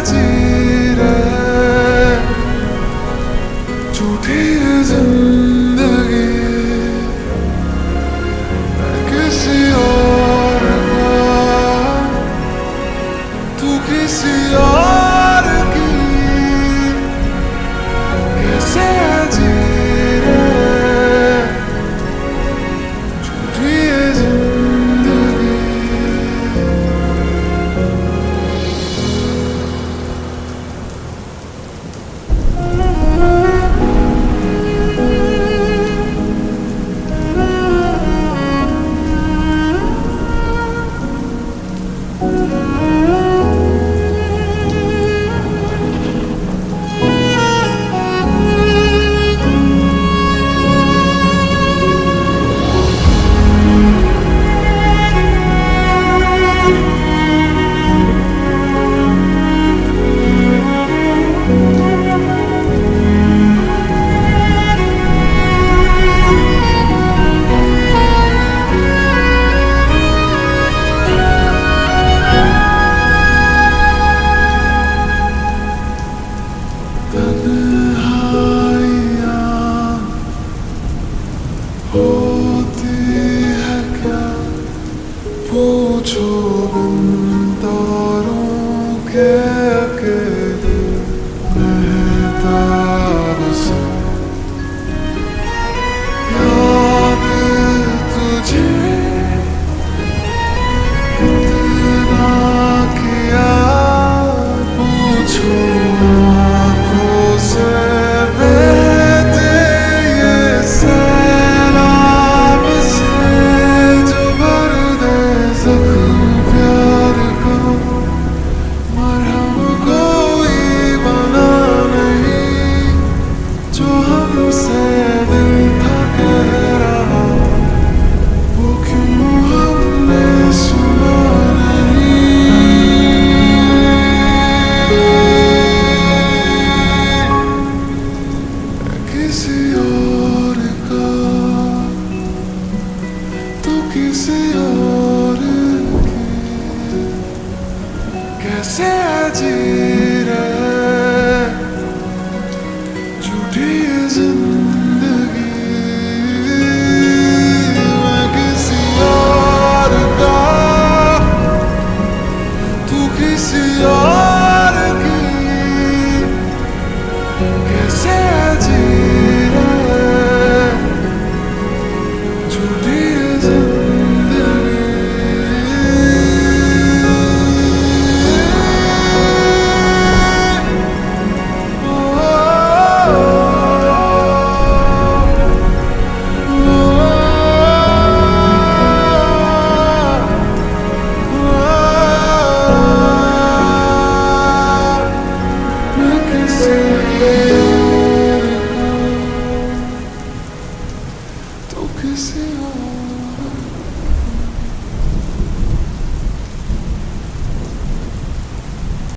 जी रहे झूठी जिंदगी किसी और का तू किसी और की कैसे जी रहे झूठी जिंदगी। होती है क्या पूछो बिन तारों के अकेले मेहताब से याद तुझे कितना किया पूछो आँखों से बहते ये सैलाब से जो भर दे जख्म प्यार को मरहम कोई बना नहीं जो हमसे दिल था कह रहा वो क्यों हमने सुना किसी और का तो किसी और की कैसे जी रहे झूठी जिंदगी। मैं किसी और का तू किसी और